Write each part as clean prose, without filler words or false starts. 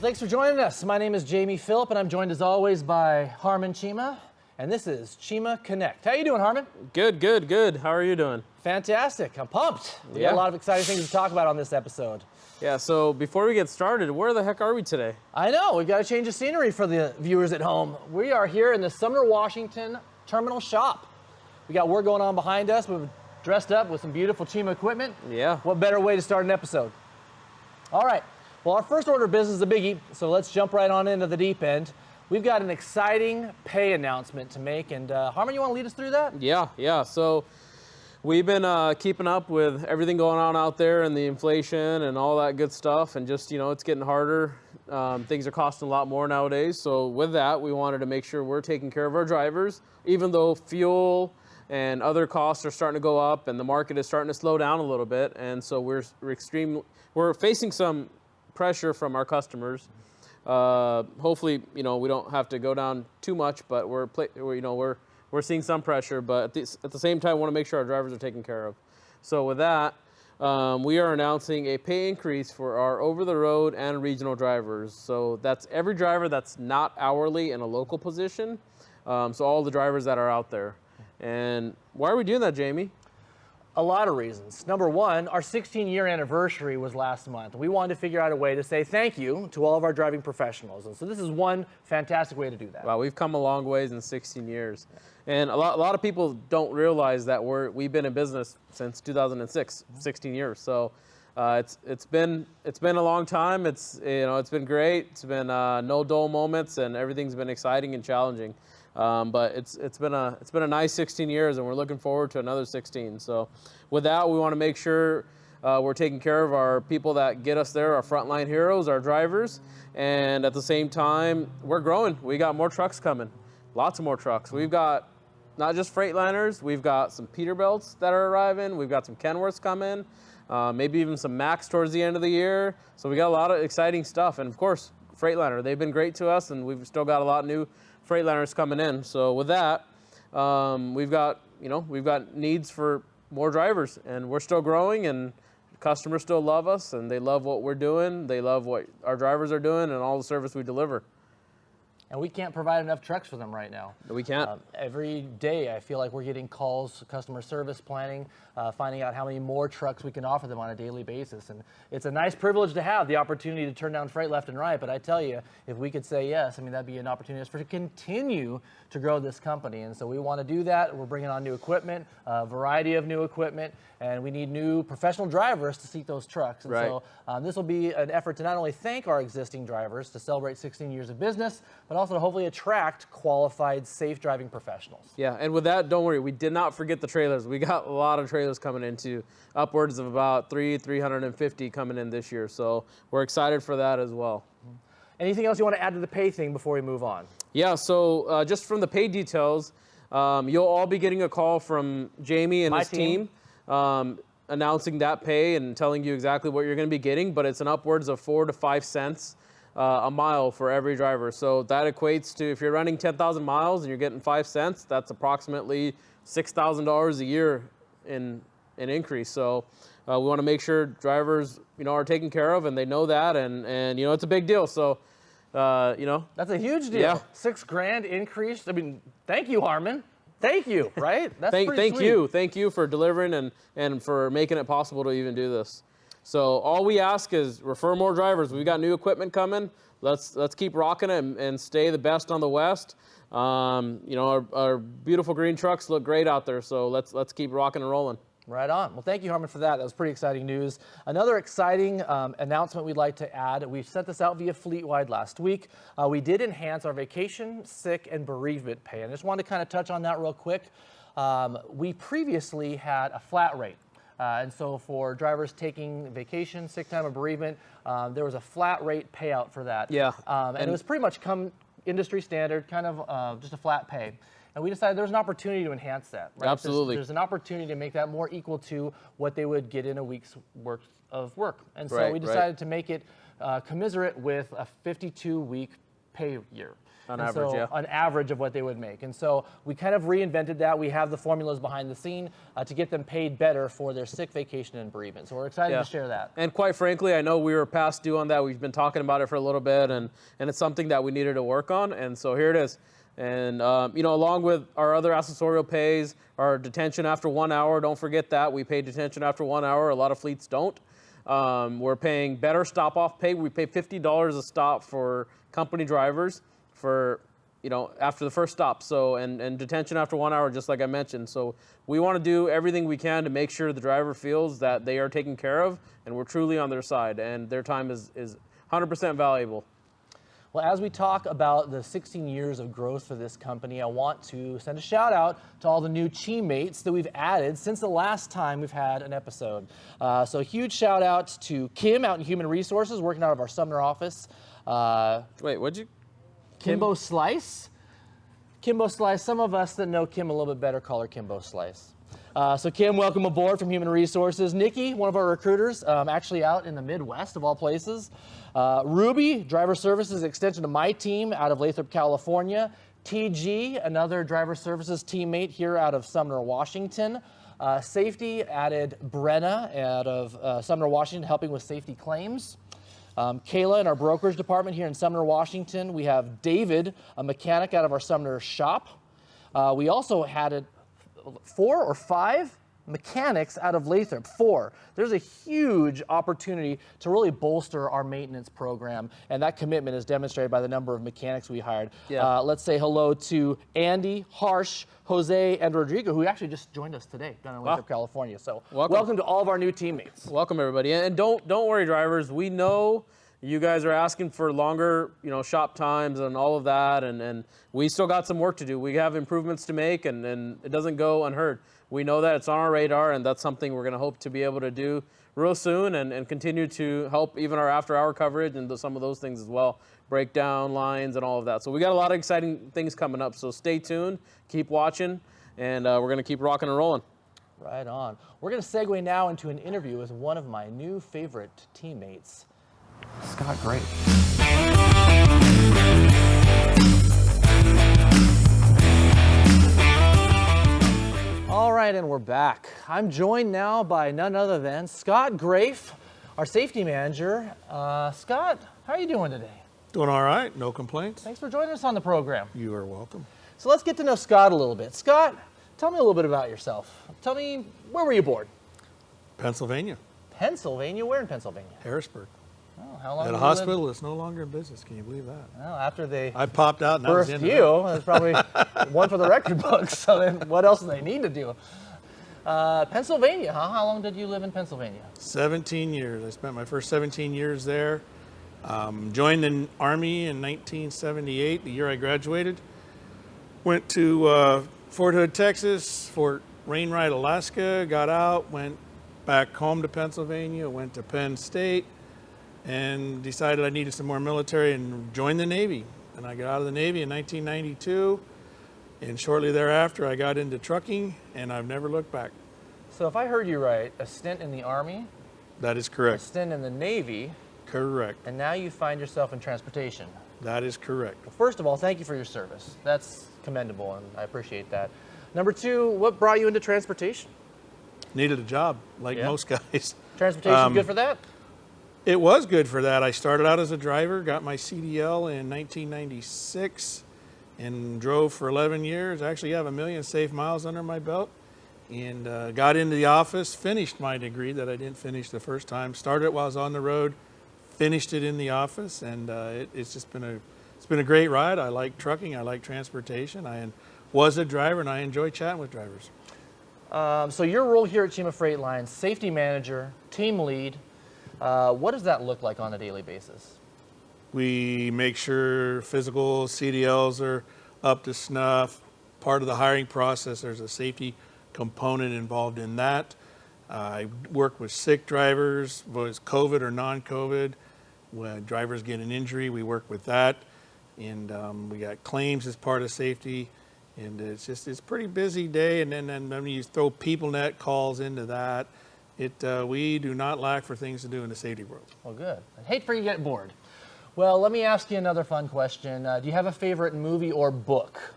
Well, thanks for joining us. My name is Jamie Phillip, and I'm joined as always by Harmon Cheema, and this is Cheema Connect. How you doing, Harmon? Good, good, good. How are you doing? Fantastic. I'm pumped. We got a lot of exciting things to talk about on this episode. Yeah, so before we get started, where the heck are we today? I know, we've got to change the scenery for the viewers at home. We are here in the Sumner, Washington terminal shop. We got work going on behind us. We've dressed up with some beautiful Cheema equipment. Yeah. What better way to start an episode? All right. Well, our first order of business is a biggie, so let's jump right on into the deep end. We've got an exciting pay announcement to make, and Harmon, you want to lead us through that? Yeah. So we've been keeping up with everything going on out there and the inflation and all that good stuff, and just, it's getting harder. Things are costing a lot more nowadays. So with that, we wanted to make sure we're taking care of our drivers, even though fuel and other costs are starting to go up and the market is starting to slow down a little bit. And so we're facing some pressure from our customers. Hopefully, we don't have to go down too much, but we're seeing some pressure. But at the same time, we want to make sure our drivers are taken care of. So with that, we are announcing a pay increase for our over-the-road and regional drivers. So that's every driver that's not hourly in a local position. So all the drivers that are out there. And why are we doing that, Jamie? A lot of reasons. Number one, our 16-year anniversary was last month. We wanted to figure out a way to say thank you to all of our driving professionals. And so this is one fantastic way to do that. Wow, we've come a long ways in 16 years. And a lot of people don't realize that we've been in business since 2006, 16 years. So it's been a long time. It's been great. It's been no dull moments, and everything's been exciting and challenging. But it's been a nice 16 years, and we're looking forward to another 16. So with that, we want to make sure we're taking care of our people that get us there, our frontline heroes, our drivers, and at the same time, we're growing. We got more trucks coming, lots of more trucks. We've got not just Freightliners, we've got some Peterbilts that are arriving. We've got some Kenworths coming, maybe even some Max towards the end of the year. So we got a lot of exciting stuff, and of course, Freightliner. They've been great to us, and we've still got a lot of new Freightliners coming in. So with that, we've got needs for more drivers, and we're still growing, and customers still love us, and they love what we're doing. They love what our drivers are doing and all the service we deliver. And we can't provide enough trucks for them right now. We can't. Every day I feel like we're getting calls, customer service planning, finding out how many more trucks we can offer them on a daily basis. And it's a nice privilege to have the opportunity to turn down freight left and right. But I tell you, if we could say yes, that'd be an opportunity for us to continue to grow this company. And so we want to do that. We're bringing on new equipment, a variety of new equipment, and we need new professional drivers to seat those trucks. And so this will be an effort to not only thank our existing drivers to celebrate 16 years of business, but also to hopefully attract qualified, safe driving professionals. Yeah, and with that, don't worry, we did not forget the trailers. We got a lot of trailers coming into upwards of about 350 coming in this year. So we're excited for that as well. Anything else you want to add to the pay thing before we move on? Yeah, so just from the pay details, you'll all be getting a call from Jamie and his team announcing that pay and telling you exactly what you're going to be getting, but it's an upwards of 4 to 5 cents a mile for every driver. So that equates to, if you're running 10,000 miles and you're getting 5 cents, that's approximately $6,000 a year in increase. So we want to make sure drivers, are taken care of, and they know that, and it's a big deal. So, that's a huge deal. Yeah. $6,000 increase. Thank you, Harmon. Thank you, right? That's thank you. Thank you for delivering and for making it possible to even do this. So all we ask is refer more drivers. We've got new equipment coming. Let's keep rocking it and stay the best on the West. Our beautiful green trucks look great out there. So let's keep rocking and rolling. Right on. Well, thank you, Harmon, for that. That was pretty exciting news. Another exciting announcement we'd like to add. We sent this out via Fleetwide last week. We did enhance our vacation, sick, and bereavement pay. And I just wanted to kind of touch on that real quick. We previously had a flat rate. And so for drivers taking vacation, sick time, or bereavement, there was a flat rate payout for that. Yeah. And it was pretty much come industry standard, kind of just a flat pay. And we decided there was an opportunity to enhance that. Right? Absolutely. There's an opportunity to make that more equal to what they would get in a week's worth of work. And so we decided to make it commiserate with a 52-week pay year. On And average, so, yeah. on average of what they would make. And so we kind of reinvented that. We have the formulas behind the scene to get them paid better for their sick, vacation, and bereavement. So we're excited to share that. And quite frankly, I know we were past due on that. We've been talking about it for a little bit, and it's something that we needed to work on. And so here it is. And, along with our other accessorial pays, our detention after 1 hour, don't forget that. We pay detention after 1 hour. A lot of fleets don't. We're paying better stop-off pay. We pay $50 a stop for company drivers for, after the first stop. So, and detention after 1 hour, just like I mentioned. So we want to do everything we can to make sure the driver feels that they are taken care of and we're truly on their side, and their time is 100% valuable. Well, as we talk about the 16 years of growth for this company, I want to send a shout out to all the new teammates that we've added since the last time we've had an episode. So huge shout out to Kim out in Human Resources, working out of our Sumner office. Wait, what'd you? Kimbo Slice. Kimbo Slice, some of us that know Kim a little bit better call her Kimbo Slice. So Kim, welcome aboard from Human Resources. Nikki, one of our recruiters, actually out in the Midwest of all places. Ruby, driver services extension to my team out of Lathrop, California. TG, another driver services teammate here out of Sumner, Washington. Safety added Brenna out of Sumner, Washington, helping with safety claims. Kayla in our brokerage department here in Sumner, Washington. We have David, a mechanic out of our Sumner shop. We also had 4 or 5 mechanics out of Lathrop. 4. There's a huge opportunity to really bolster our maintenance program, and that commitment is demonstrated by the number of mechanics we hired. Yeah. Let's say hello to Andy, Harsh, Jose, and Rodrigo, who actually just joined us today down in Lathrop, California. So welcome to all of our new teammates. Welcome, everybody. And don't worry, drivers. We know you guys are asking for longer, shop times and all of that, and we still got some work to do. We have improvements to make, and it doesn't go unheard. We know that it's on our radar, and that's something we're going to hope to be able to do real soon, and continue to help even our after-hour coverage and some of those things as well, breakdown lines and all of that. So we got a lot of exciting things coming up. So stay tuned, keep watching, and we're going to keep rocking and rolling. Right on. We're going to segue now into an interview with one of my new favorite teammates, Scott Grape. All right, and we're back. I'm joined now by none other than Scott Grafe, our safety manager. Scott, how are you doing today? Doing all right, no complaints. Thanks for joining us on the program. You are welcome. So let's get to know Scott a little bit. Scott, tell me a little bit about yourself. Tell me, where were you born? Pennsylvania, Pennsylvania? Where in Pennsylvania? Harrisburg. Oh, how long At did a you live? hospital that's no longer in business. Can you believe that? Well, after they I popped out and that was the birthed end of you, that's probably one for the record books. So then what else do they need to do? Pennsylvania, huh? How long did you live in Pennsylvania? that. 17 years. I spent my first 17 years there. Joined the Army in 1978, the year I graduated. Went to Fort Hood, Texas, Fort Wainwright, Alaska, got out, went back home to Pennsylvania, went to Penn State, and decided I needed some more military and joined the Navy. And I got out of the Navy in 1992, and shortly thereafter I got into trucking, and I've never looked back. So if I heard you right, a stint in the Army, That is a correct. stint in the Navy, Correct. and now you find yourself in transportation. That is correct. Well, first of all, thank you for your service. That's commendable, and I appreciate that. Number 2, what brought you into transportation? Needed a job, like Yeah. most guys. Transportation good for that? It was good for that. I started out as a driver, got my CDL in 1996, and drove for 11 years. Actually, have 1 million safe miles under my belt, and got into the office, finished my degree that I didn't finish the first time. Started it while I was on the road, finished it in the office, and it's just been a great ride. I like trucking. I like transportation. I was a driver, and I enjoy chatting with drivers. So your role here at Cheema Freight Line, safety manager, team lead, what does that look like on a daily basis? We make sure physical CDLs are up to snuff. Part of the hiring process, there's a safety component involved in that. I work with sick drivers, whether it's COVID or non-COVID. When drivers get an injury, we work with that. And we got claims as part of safety. And it's a pretty busy day. And then you throw PeopleNet calls into that. We do not lack for things to do in the safety world. Well, good. I'd hate for you to get bored. Well, let me ask you another fun question. Do you have a favorite movie or book?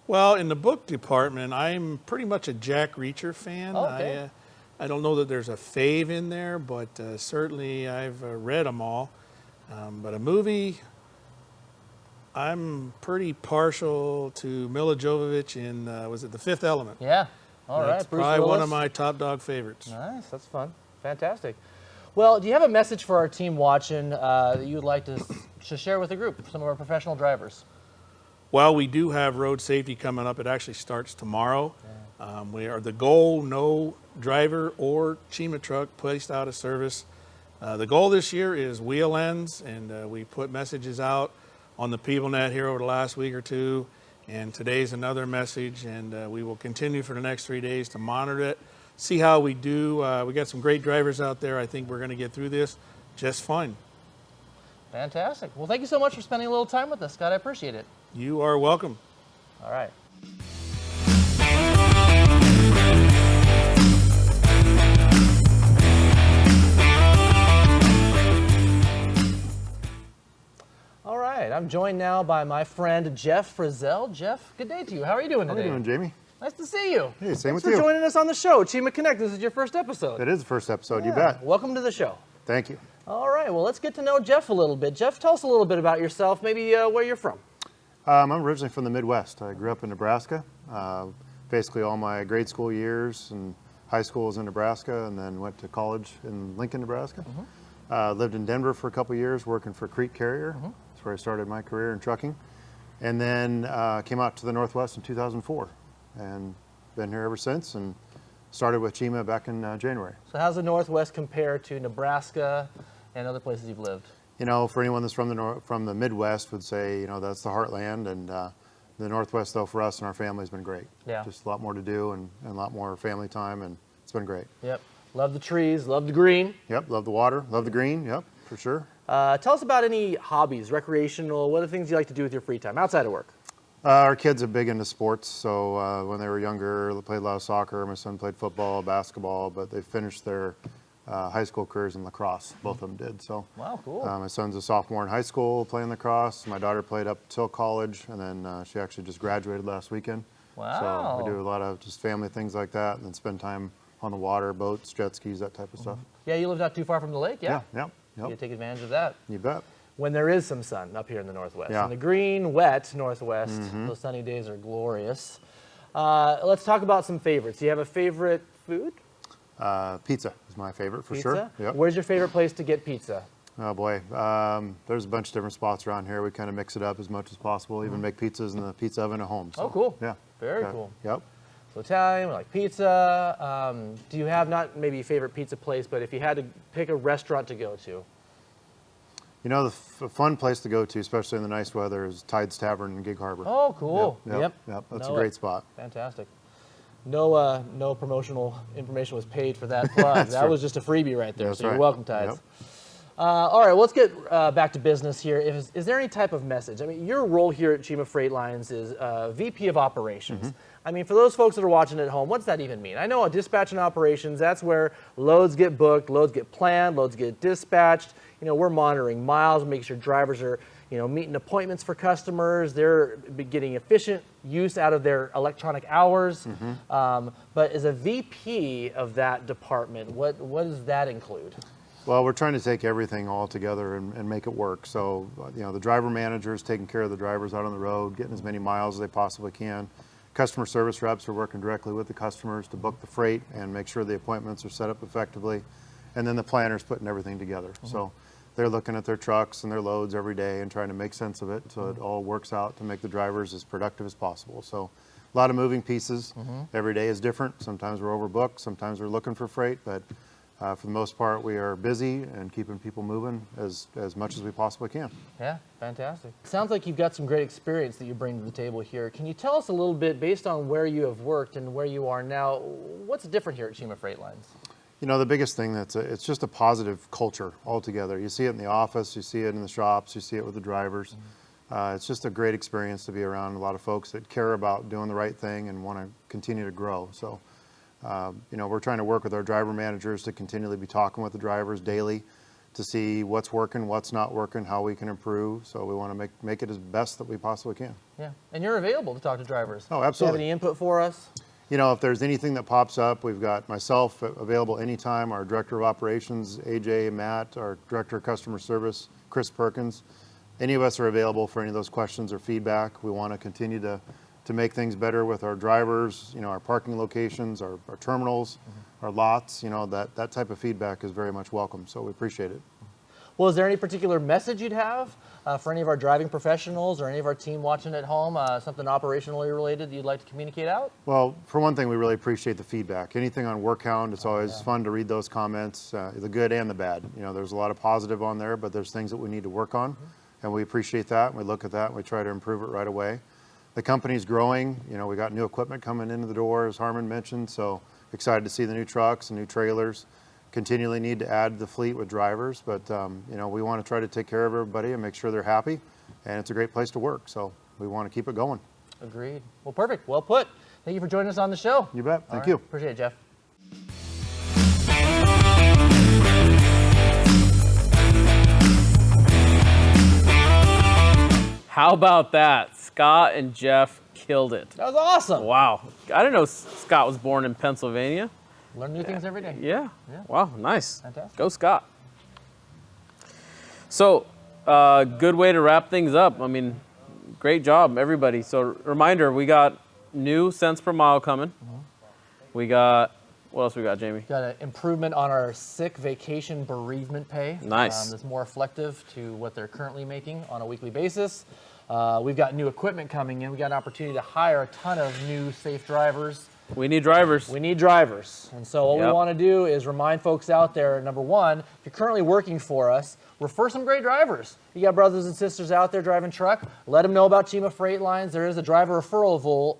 Well, in the book department, I'm pretty much a Jack Reacher fan. Oh, okay. I don't know that there's a fave in there, but certainly I've read them all. But a movie, I'm pretty partial to Mila Jovovich in, was it The Fifth Element? Yeah. All right. That's Bruce probably one Willis. of my top dog favorites. Nice. That's fun. Fantastic. Well, do you have a message for our team watching that you would like to share with the group, some of our professional drivers? Well, we do have road safety coming up. It actually starts tomorrow. We are the goal, no driver or Cheema truck placed out of service. The goal this year is wheel ends, and we put messages out on the PeopleNet here over the last week or two. And today's another message, and we will continue for the next 3 days to monitor it, see how we do. We got some great drivers out there. I think we're going to get through this just fine. Fantastic. Well, thank you so much for spending a little time with us, Scott. I appreciate it. You are welcome. All right. All right, I'm joined now by my friend Jeff Frizzell. Jeff, good day to you. How are you doing How today? are you doing, Jamie? Nice to see you. Hey, same Thanks with for you. joining us on the show. Cheema Connect, this is your first episode. It is the first episode, you Yeah. bet. Welcome to the show. Thank you. All right, well, let's get to know Jeff a little bit. Jeff, tell us a little bit about yourself, maybe where you're from. I'm originally from the Midwest. I grew up in Nebraska. Basically all my grade school years and high school was in Nebraska, and then went to college in Lincoln, Nebraska. Lived in Denver for a couple years working for Crete Carrier. That's where I started my career in trucking. And then came out to the Northwest in 2004 and been here ever since, and started with Cheema back in January. So how's the Northwest compare to Nebraska and other places you've lived? You know, for anyone that's from the Midwest would say, you know, that's the heartland, and the Northwest, though, for us and our family has been great. Yeah. Just a lot more to do and a lot more family time, and it's been great. Yep. Love the trees, love the green. Yep, love the water, love the green, yep, for sure. Tell us about any hobbies, recreational, what are the things you like to do with your free time outside of work? Our kids are big into sports, so when they were younger, they played a lot of soccer. My son played football, basketball, but they finished their high school careers in lacrosse. Both of them did. So, Wow, cool. my son's a sophomore in high school playing lacrosse. My daughter played up till college, and then she actually just graduated last weekend. Wow. So we do a lot of just family things like that, and then spend time on the water, boats, jet skis, that type of stuff. Yeah, you live not too far from the lake, yeah? Yep, You yep. take advantage of that. You bet. When there is some sun up here in the Northwest. Yeah. In the green, wet Northwest, those sunny days are glorious. Let's talk about some favorites. Do you have a favorite food? Pizza is my favorite for Pizza? sure. Yep. Where's your favorite place to get pizza? Oh boy, there's a bunch of different spots around here. We kind of mix it up as much as possible. Even make pizzas in the pizza oven at home. So, Oh, cool. Yeah. Very Okay. cool. Yep. So Italian, we like pizza. Do you have not maybe a favorite pizza place, but if you had to pick a restaurant to go to? You know, the fun place to go to, especially in the nice weather, is Tide's Tavern in Gig Harbor. Oh, cool. Yep. That's Know a great it. spot. Fantastic. No promotional information was paid for that plug. That true. was just a freebie right there. That's so you're right. welcome, Tides. Yep. All right, well, let's get back to business here. Is there any type of message? I mean, your role here at Cheema Freight Lines is VP of Operations. I mean, for those folks that are watching at home, what's that even mean? I know a dispatch and operations, that's where loads get booked, loads get planned, loads get dispatched. You know, we're monitoring miles, making sure drivers are, you know, meeting appointments for customers. They're getting efficient use out of their electronic hours. But as a VP of that department, what does that include? Well, we're trying to take everything all together and make it work. So, you know, the driver manager is taking care of the drivers out on the road, getting as many miles as they possibly can. Customer service reps are working directly with the customers to book the freight and make sure the appointments are set up effectively. And then the planner's putting everything together. So they're looking at their trucks and their loads every day and trying to make sense of it so it all works out to make the drivers as productive as possible. So a lot of moving pieces. Every day is different. Sometimes we're overbooked, sometimes we're looking for freight, but for the most part, we are busy and keeping people moving as much as we possibly can. Yeah, fantastic. Sounds like you've got some great experience that you bring to the table here. Can you tell us a little bit, based on where you have worked and where you are now, what's different here at Cheema Freight Lines? You know, the biggest thing it's just a positive culture altogether. You see it in the office, you see it in the shops, you see it with the drivers. It's just a great experience to be around a lot of folks that care about doing the right thing and want to continue to grow. So, you know, we're trying to work with our driver managers to continually be talking with the drivers daily to see what's working, what's not working, how we can improve. So we want to make it as best that we possibly can. Yeah, and you're available to talk to drivers. Oh, Do you have absolutely. any input for us? You know, if there's anything that pops up, we've got myself available anytime, our Director of Operations, AJ, Matt, our Director of Customer Service, Chris Perkins. Any of us are available for any of those questions or feedback. We want to continue to make things better with our drivers, you know, our parking locations, our terminals, our lots, you know, that type of feedback is very much welcome. So we appreciate it. Well, is there any particular message you'd have for any of our driving professionals or any of our team watching at home, something operationally related that you'd like to communicate out? Well, for one thing, we really appreciate the feedback. Anything on work count, it's always fun to read those comments, the good and the bad. You know, there's a lot of positive on there, but there's things that we need to work on, and we appreciate that. And we look at that and we try to improve it right away. The company's growing. You know, we got new equipment coming into the door, as Harmon mentioned, so excited to see the new trucks and new trailers. Continually need to add the fleet with drivers, but you know, we want to try to take care of everybody and make sure they're happy, and it's a great place to work, so we want to keep it going. Agreed. Well, perfect. Well put. Thank you for joining us on the show. You bet. All Thank right. you. Appreciate it, Jeff. How about that? Scott and Jeff killed it. That was awesome. Wow. I didn't know Scott was born in Pennsylvania. Learn new things every day. Yeah. Yeah. Wow, nice. Fantastic. Go Scott. So, good way to wrap things up. I mean, great job, everybody. So, reminder, we got new cents per mile coming. We got, what else we got, Jamie? Got an improvement on our sick vacation bereavement pay. Nice. That's more reflective to what they're currently making on a weekly basis. We've got new equipment coming in. We got an opportunity to hire a ton of new safe drivers. We need drivers. We need drivers. And so what we Yep. want to do is remind folks out there, number one, if you're currently working for us, refer some great drivers. You got brothers and sisters out there driving truck, let them know about Cheema Freight Lines. There is a driver referral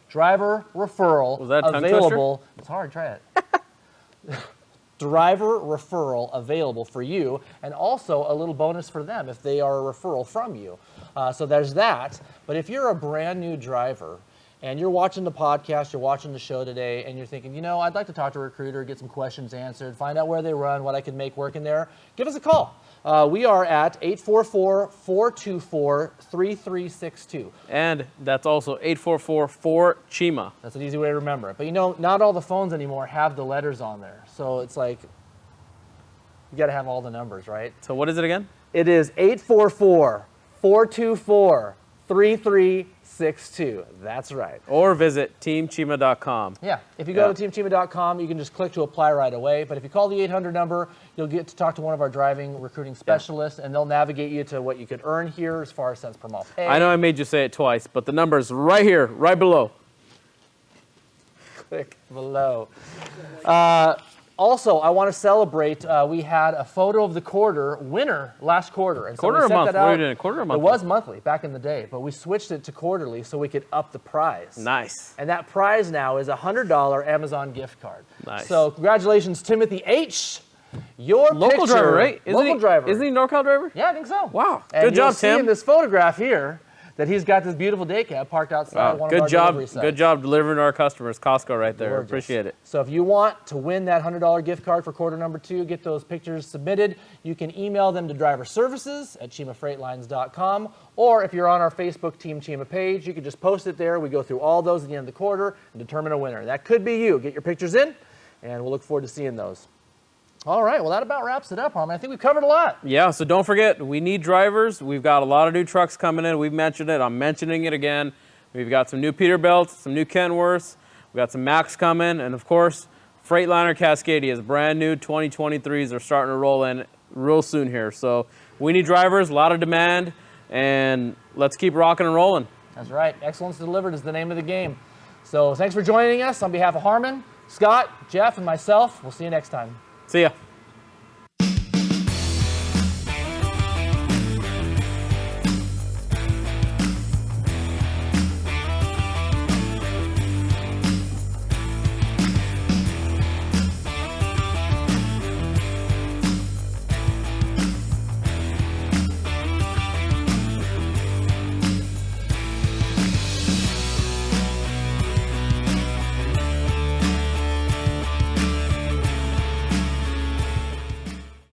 driver referral Was that a tongue available. It's hard, try it. Driver referral available for you, and also a little bonus for them if they are a referral from you. So there's that. But if you're a brand new driver and you're watching the podcast, you're watching the show today, and you're thinking, you know, I'd like to talk to a recruiter, get some questions answered, find out where they run, what I can make work in there, give us a call. We are at 844-424-3362. And that's also 844-4-CHEEMA. That's an easy way to remember it. But you know, not all the phones anymore have the letters on there. So it's like, you got to have all the numbers, right? So what is it again? It is 844-424-3362. That's right. Or visit teamcheema.com. Yeah, if you go to teamcheema.com, you can just click to apply right away. But if you call the 800 number, you'll get to talk to one of our driving recruiting specialists, and they'll navigate you to what you could earn here as far as cents per mile pay. I know I made you say it twice, but the number's right here, right below. Click below. Also, I want to celebrate. We had a photo of the quarter winner last quarter. And Quarter so we or sent month? that What are out. we doing, quarter or monthly? It was monthly back in the day, but we switched it to quarterly so we could up the prize. Nice. And that prize now is a $100 Amazon gift card. Nice. So congratulations, Timothy H. Your Local picture, driver, right? Local driver. Isn't he a NorCal driver? Yeah, I think so. Wow. And Good job, you'll see Tim. in this photograph here that he's got this beautiful day cab parked outside one of Good our job. delivery sites. Good job delivering to our customers. Costco right there. Gorgeous. Appreciate it. So if you want to win that $100 gift card for quarter number 2, get those pictures submitted. You can email them to driverservices@CheemaFreightLines.com, or if you're on our Facebook Team Cheema page, you can just post it there. We go through all those at the end of the quarter and determine a winner. That could be you. Get your pictures in, and we'll look forward to seeing those. All right, well, that about wraps it up, Harmon. I think we've covered a lot. Yeah, so don't forget, we need drivers. We've got a lot of new trucks coming in. We've mentioned it. I'm mentioning it again. We've got some new Peterbilts, some new Kenworths. We've got some Max coming. And, of course, Freightliner Cascadias, brand new 2023s are starting to roll in real soon here. So we need drivers, a lot of demand, and let's keep rocking and rolling. That's right. Excellence Delivered is the name of the game. So thanks for joining us. On behalf of Harmon, Scott, Jeff, and myself, we'll see you next time. See ya.